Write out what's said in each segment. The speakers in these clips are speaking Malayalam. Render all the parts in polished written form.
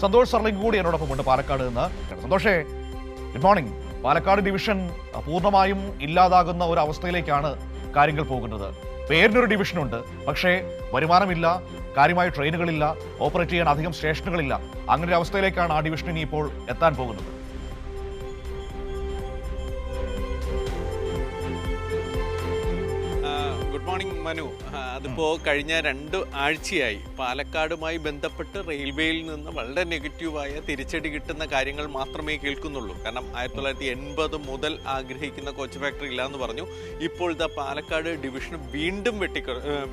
സന്തോഷ് സർലിംഗ് കൂടി എന്നോടൊപ്പമുണ്ട് പാലക്കാട് നിന്ന്. സന്തോഷേ, ഗുഡ് മോർണിംഗ്. പാലക്കാട് ഡിവിഷൻ പൂർണ്ണമായും ഇല്ലാതാകുന്ന ഒരു അവസ്ഥയിലേക്കാണ് കാര്യങ്ങൾ പോകുന്നത്. പേരിനൊരു ഡിവിഷനുണ്ട്, പക്ഷേ വരുമാനമില്ല, കാര്യമായ ട്രെയിനുകളില്ല, ഓപ്പറേറ്റ് ചെയ്യാൻ അധികം സ്റ്റേഷനുകളില്ല. അങ്ങനെ ഒരു അവസ്ഥയിലേക്കാണ് ആ ഡിവിഷൻ ഇനി ഇപ്പോൾ എത്താൻ പോകുന്നത്. Good morning Manu. അതിപ്പോൾ കഴിഞ്ഞ 2 ആഴ്ചയായി പാലക്കാടുമായി ബന്ധപ്പെട്ട് റെയിൽവേയിൽ നിന്ന് വളരെ നെഗറ്റീവായ തിരിച്ചടി കിട്ടുന്ന കാര്യങ്ങൾ മാത്രമേ കേൾക്കുന്നുള്ളൂ. കാരണം 1980 മുതൽ ആഗ്രഹിക്കുന്ന കോച്ച് ഫാക്ടറി ഇല്ല എന്ന് പറഞ്ഞു. ഇപ്പോഴത്തെ പാലക്കാട് ഡിവിഷൻ വീണ്ടും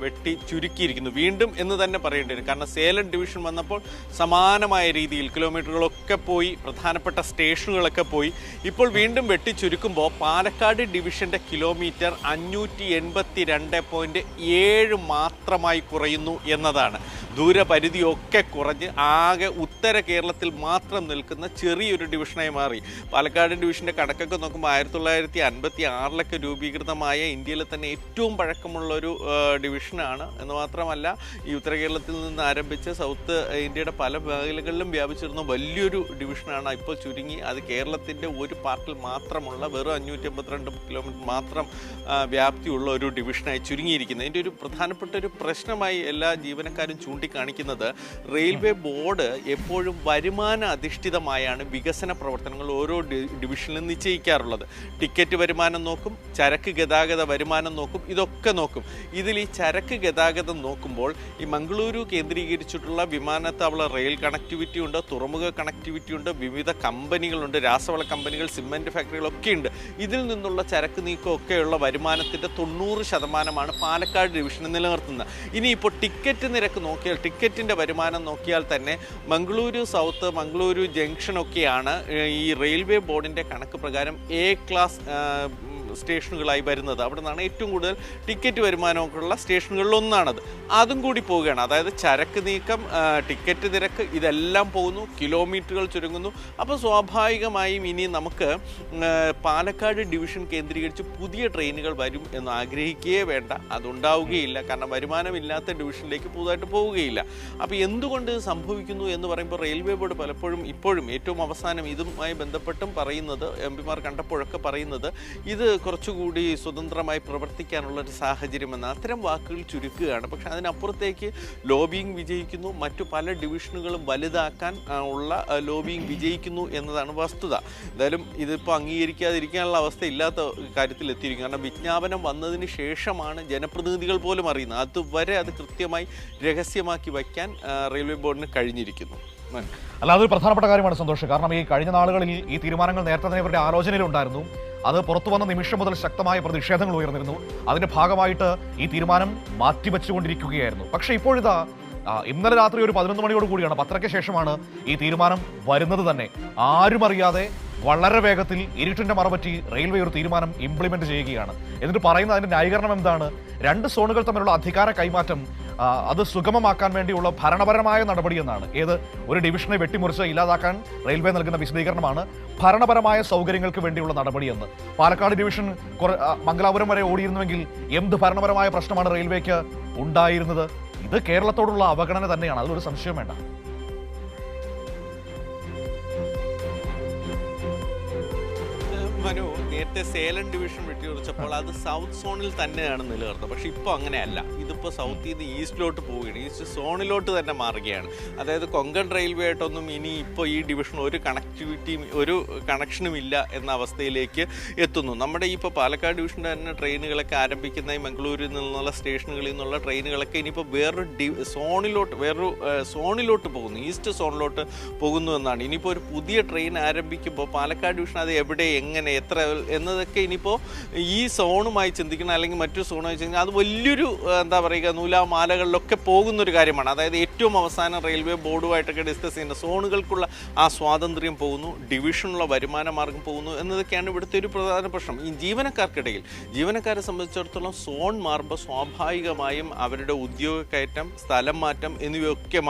വെട്ടി ചുരുക്കിയിരിക്കുന്നു. വീണ്ടും എന്ന് തന്നെ പറയേണ്ടി വരും. കാരണം സേലം ഡിവിഷൻ വന്നപ്പോൾ സമാനമായ രീതിയിൽ കിലോമീറ്ററുകളൊക്കെ പോയി, പ്രധാനപ്പെട്ട സ്റ്റേഷനുകളൊക്കെ പോയി. ഇപ്പോൾ വീണ്ടും വെട്ടി ചുരുക്കുമ്പോൾ പാലക്കാട് ഡിവിഷൻ്റെ കിലോമീറ്റർ 582.7 മാത്രമായി കുറയുന്നു എന്നതാണ്. ദൂരപരിധിയൊക്കെ കുറഞ്ഞ് ആകെ ഉത്തര കേരളത്തിൽ മാത്രം നിൽക്കുന്ന ചെറിയൊരു ഡിവിഷനായി മാറി. പാലക്കാട് ഡിവിഷൻ്റെ കണക്കൊക്കെ നോക്കുമ്പോൾ 1956 രൂപീകൃതമായ ഇന്ത്യയിലെ തന്നെ ഏറ്റവും പഴക്കമുള്ളൊരു ഡിവിഷനാണ് എന്ന് മാത്രമല്ല, ഈ ഉത്തര കേരളത്തിൽ നിന്ന് ആരംഭിച്ച് സൗത്ത് ഇന്ത്യയുടെ പല മേഖലകളിലും വ്യാപിച്ചിരുന്ന വലിയൊരു ഡിവിഷനാണ് ഇപ്പോൾ ചുരുങ്ങി അത് കേരളത്തിൻ്റെ ഒരു പാർട്ടിൽ മാത്രമുള്ള വെറും 582 കിലോമീറ്റർ മാത്രം വ്യാപ്തിയുള്ള ഒരു ഡിവിഷനായി ചുരുങ്ങിയിരിക്കുന്നത്. ഇതിൻ്റെ ഒരു പ്രധാനപ്പെട്ട ഒരു പ്രശ്നമായി എല്ലാ ജീവനക്കാരും ചൂണ്ടിക്കാണിക്കുന്നത് റെയിൽവേ ബോർഡ് എപ്പോഴും വരുമാന അധിഷ്ഠിതമായാണ് വികസന പ്രവർത്തനങ്ങൾ ഓരോ ഡിവിഷനിലും നിശ്ചയിക്കാറുള്ളത്. ടിക്കറ്റ് വരുമാനം നോക്കും, ചരക്ക് ഗതാഗത വരുമാനം നോക്കും, ഇതൊക്കെ നോക്കും. ഇതിൽ ഈ ചരക്ക് ഗതാഗതം നോക്കുമ്പോൾ ഈ മംഗളൂരു കേന്ദ്രീകരിച്ചിട്ടുള്ള വിമാനത്താവള റെയിൽ കണക്ടിവിറ്റി ഉണ്ട്, തുറമുഖ കണക്ടിവിറ്റി ഉണ്ട്, വിവിധ കമ്പനികളുണ്ട്, രാസവള കമ്പനികൾ, സിമെൻറ്റ് ഫാക്ടറികളൊക്കെ ഉണ്ട്. ഇതിൽ നിന്നുള്ള ചരക്ക് നീക്കമൊക്കെയുള്ള വരുമാനത്തിൻ്റെ 90% പാലക്കാട് ഡിവിഷന് നിലനിർത്തുന്നത്. ഇനിയിപ്പോൾ ടിക്കറ്റ് നിരക്ക് നോക്കിയാൽ, ടിക്കറ്റിൻ്റെ വരുമാനം നോക്കിയാൽ തന്നെ മംഗളൂരു സൗത്ത്, മംഗളൂരു ജംഗ്ഷനൊക്കെയാണ് ഈ റെയിൽവേ ബോർഡിൻ്റെ കണക്ക് പ്രകാരം എ ക്ലാസ് സ്റ്റേഷനുകളായി വരുന്നത്. അവിടെ നിന്നാണ് ഏറ്റവും കൂടുതൽ ടിക്കറ്റ് വരുമാനമൊക്കെയുള്ള സ്റ്റേഷനുകളിലൊന്നാണത്. അതും കൂടി പോവുകയാണ്. അതായത് ചരക്ക് നീക്കം, ടിക്കറ്റ് നിരക്ക് ഇതെല്ലാം പോകുന്നു, കിലോമീറ്ററുകൾ ചുരുങ്ങുന്നു. അപ്പോൾ സ്വാഭാവികമായും ഇനി നമുക്ക് പാലക്കാട് ഡിവിഷൻ കേന്ദ്രീകരിച്ച് പുതിയ ട്രെയിനുകൾ വരും എന്ന് ആഗ്രഹിക്കുകയേ വേണ്ട. അതുണ്ടാവുകയില്ല. കാരണം വരുമാനമില്ലാത്ത ഡിവിഷനിലേക്ക് പുതുതായിട്ട് പോവുകയില്ല. അപ്പോൾ എന്തുകൊണ്ട് സംഭവിക്കുന്നു എന്ന് പറയുമ്പോൾ റെയിൽവേ ബോർഡ് പലപ്പോഴും ഇപ്പോഴും ഏറ്റവും അവസാനം ഇതുമായി ബന്ധപ്പെട്ടും പറയുന്നത്, എംപിമാർ കണ്ടപ്പോഴൊക്കെ പറയുന്നത്, ഇത് കുറച്ചുകൂടി സ്വതന്ത്രമായി പ്രവർത്തിക്കാനുള്ളൊരു സാഹചര്യമെന്ന് അത്തരം വാക്കുകൾ ചുരുക്കുകയാണ്. പക്ഷേ അതിനപ്പുറത്തേക്ക് ലോബിയിങ് വിജയിക്കുന്നു, മറ്റു പല ഡിവിഷനുകളും വലുതാക്കാൻ ഉള്ള ലോബിയിങ് വിജയിക്കുന്നു എന്നതാണ് വസ്തുത. എന്തായാലും ഇതിപ്പോൾ അംഗീകരിക്കാതിരിക്കാനുള്ള അവസ്ഥ ഇല്ലാത്ത കാര്യത്തിൽ എത്തിയിരിക്കും. കാരണം വിജ്ഞാപനം വന്നതിന് ശേഷമാണ് ജനപ്രതിനിധികൾ പോലും അറിയുന്നത്. അതുവരെ അത് കൃത്യമായി രഹസ്യമാക്കി വയ്ക്കാൻ റെയിൽവേ ബോർഡിന് കഴിഞ്ഞിരിക്കുന്നു. അല്ല, അതൊരു പ്രധാനപ്പെട്ട കാര്യമാണ് സന്തോഷ്. കാരണം ഈ കഴിഞ്ഞ നാളുകളിൽ ഈ തീരുമാനങ്ങൾ നേരത്തെ തന്നെ ഇവരുടെ ആലോചനയിലുണ്ടായിരുന്നു. അത് പുറത്തു വന്ന നിമിഷം മുതൽ ശക്തമായ പ്രതിഷേധങ്ങൾ ഉയർന്നിരുന്നു. അതിന്റെ ഭാഗമായിട്ട് ഈ തീരുമാനം മാറ്റിവെച്ചുകൊണ്ടിരിക്കുകയായിരുന്നു. പക്ഷേ ഇപ്പോഴിതാ ഇന്നലെ രാത്രി ഒരു 11 മണിയോട് കൂടിയാണ്, 10:00-ക്ക് ശേഷമാണ് ഈ തീരുമാനം വരുന്നത് തന്നെ. ആരും അറിയാതെ വളരെ വേഗത്തിൽ ഇരുട്ടിന്റെ മറപറ്റി റെയിൽവേ ഒരു തീരുമാനം ഇംപ്ലിമെന്റ് ചെയ്യുകയാണ്. എന്നിട്ട് പറയുന്നത് അതിന്റെ ന്യായീകരണം എന്താണ്? 2 സോണുകൾ തമ്മിലുള്ള അധികാര കൈമാറ്റം അത് സുഗമമാക്കാൻ വേണ്ടിയുള്ള ഭരണപരമായ നടപടി എന്നാണ്. ഏത് ഒരു ഡിവിഷനെ വെട്ടിമുറിച്ച് ഇല്ലാതാക്കാൻ റെയിൽവേ നൽകുന്ന വിശദീകരണമാണ് ഭരണപരമായ സൗകര്യങ്ങൾക്ക് വേണ്ടിയുള്ള നടപടിയെന്ന്. പാലക്കാട് ഡിവിഷൻ മംഗലാപുരം വരെ ഓടിയിരുന്നുവെങ്കിൽ എന്ത് ഭരണപരമായ പ്രശ്നമാണ് റെയിൽവേക്ക് ഉണ്ടായിരുന്നത്? ഇത് കേരളത്തോടുള്ള അവഗണന തന്നെയാണ്, അതിലൊരു സംശയം വേണ്ട. മനു, നേരത്തെ സേലം ഡിവിഷൻ വെട്ടിയുറച്ചപ്പോൾ അത് സൗത്ത് സോണിൽ തന്നെയാണ് നിലനിർത്തുന്നത്. പക്ഷെ ഇപ്പോൾ അങ്ങനെയല്ല. ഇതിപ്പോൾ സൗത്തിൽ നിന്ന് ഈസ്റ്റിലോട്ട് പോവുകയാണ്, ഈസ്റ്റ് സോണിലോട്ട് തന്നെ മാറുകയാണ്. അതായത് കൊങ്കൺ റെയിൽവേ ആയിട്ടൊന്നും ഇനി ഇപ്പോൾ ഈ ഡിവിഷൻ ഒരു കണക്ടിവിറ്റിയും ഒരു കണക്ഷനും ഇല്ല എന്ന അവസ്ഥയിലേക്ക് എത്തുന്നു. നമ്മുടെ ഇപ്പോൾ പാലക്കാട് ഡിവിഷൻ്റെ തന്നെ ട്രെയിനുകളൊക്കെ ആരംഭിക്കുന്ന ഈ മംഗളൂരിൽ നിന്നുള്ള സ്റ്റേഷനുകളിൽ നിന്നുള്ള ട്രെയിനുകളൊക്കെ ഇനിയിപ്പോൾ വേറൊരു സോണിലോട്ട് പോകുന്നു, ഈസ്റ്റ് സോണിലോട്ട് പോകുന്നു എന്നാണ്. ഇനിയിപ്പോൾ ഒരു പുതിയ ട്രെയിൻ ആരംഭിക്കുമ്പോൾ പാലക്കാട് ഡിവിഷൻ അത് എവിടെ, എങ്ങനെ, എത്ര എന്നതൊക്കെ ഇനിയിപ്പോൾ ഈ സോണുമായി ചിന്തിക്കണം, അല്ലെങ്കിൽ മറ്റു സോണുമായി ചിന്തിക്കണം. അത് വലിയൊരു എന്താ പറയുക, നൂലാമാലകളിലൊക്കെ പോകുന്നൊരു കാര്യമാണ്. അതായത് ഏറ്റവും അവസാനം റെയിൽവേ ബോർഡുമായിട്ടൊക്കെ ഡിസ്കസ് ചെയ്യുന്ന സോണുകൾക്കുള്ള ആ സ്വാതന്ത്ര്യം പോകുന്നു, ഡിവിഷനുള്ള വരുമാന മാർഗം പോകുന്നു എന്നതൊക്കെയാണ് ഇവിടുത്തെ ഒരു പ്രധാന പ്രശ്നം. ഈ ജീവനക്കാരെ സംബന്ധിച്ചിടത്തോളം സോൺ മാറുമ്പോൾ സ്വാഭാവികമായും അവരുടെ ഉദ്യോഗ കയറ്റം, സ്ഥലം മാറ്റം എന്നിവയൊക്കെ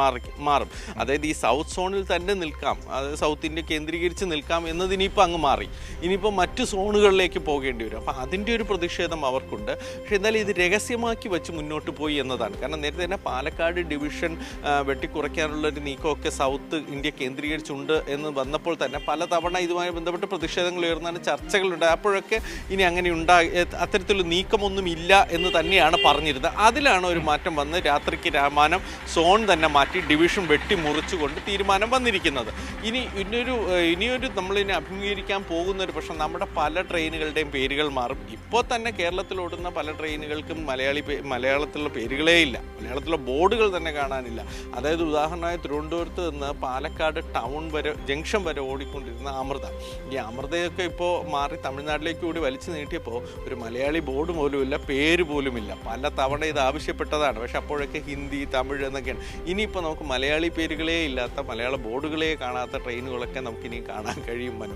മാറും. അതായത് ഈ സൗത്ത് സോണിൽ തന്നെ നിൽക്കാം, അതായത് സൗത്ത് ഇന്ത്യ കേന്ദ്രീകരിച്ച് നിൽക്കാം എന്നതിനിപ്പോൾ അങ്ങ് മാറി. ഇനിയിപ്പോൾ മറ്റു സോണുകളിലേക്ക് പോകേണ്ടി വരും. അപ്പോൾ അതിൻ്റെ ഒരു പ്രതിഷേധം അവർക്കുണ്ട്. പക്ഷെ എന്നാലും ഇത് രഹസ്യമാക്കി വെച്ച് മുന്നോട്ട് മുന്നോട്ട് പോയി എന്നതാണ്. കാരണം നേരത്തെ തന്നെ പാലക്കാട് ഡിവിഷൻ വെട്ടിക്കുറയ്ക്കാനുള്ളൊരു നീക്കമൊക്കെ സൗത്ത് ഇന്ത്യ കേന്ദ്രീകരിച്ചുണ്ട് എന്ന് വന്നപ്പോൾ തന്നെ പലതവണ ഇതുമായി ബന്ധപ്പെട്ട് പ്രതിഷേധങ്ങൾ ഉയർന്നാണ്, ചർച്ചകളുണ്ടായി. അപ്പോഴൊക്കെ ഇനി അങ്ങനെ അത്തരത്തിലുള്ള നീക്കമൊന്നുമില്ല എന്ന് തന്നെയാണ് പറഞ്ഞിരുന്നത്. അതിലാണ് ഒരു മാറ്റം വന്ന് രാത്രിക്ക് രാമാനം സോൺ തന്നെ മാറ്റി ഡിവിഷൻ വെട്ടിമുറിച്ചുകൊണ്ട് തീരുമാനം വന്നിരിക്കുന്നത്. ഇനിയൊരു നമ്മളിനി അഭിമുഖീകരിക്കാൻ പോകുന്ന ഒരു പ്രശ്നം, നമ്മുടെ പല ട്രെയിനുകളുടെയും പേരുകൾ മാറും. ഇപ്പോൾ തന്നെ കേരളത്തിലോടുന്ന പല ട്രെയിനുകൾക്കും മലയാളത്തിലുള്ള പേരുകളേ ഇല്ല, മലയാളത്തിലുള്ള ബോർഡുകൾ തന്നെ കാണാനില്ല. അതായത് ഉദാഹരണമായി തിരുവനന്തപുരത്ത് നിന്ന് പാലക്കാട് ടൗൺ വരെ ജംഗ്ഷൻ വരെ ഓടിക്കൊണ്ടിരുന്ന അമൃത, ഈ അമൃതയൊക്കെ ഇപ്പോൾ മാറി തമിഴ്നാട്ടിലേക്ക് കൂടി വലിച്ചു നീട്ടിയപ്പോൾ ഒരു മലയാളി ബോർഡ് പോലുമില്ല, പേര് പോലുമില്ല. പല തവണ ഇത് ആവശ്യപ്പെട്ടതാണ്, പക്ഷെ അപ്പോഴൊക്കെ ഹിന്ദി, തമിഴ് എന്നൊക്കെയാണ്. ഇനിയിപ്പോൾ നമുക്ക് മലയാളി പേരുകളേ ഇല്ലാത്ത, മലയാള ബോർഡുകളെ കാണാത്ത ട്രെയിനുകളൊക്കെ നമുക്കിനി കാണാൻ കഴിയും. മനു.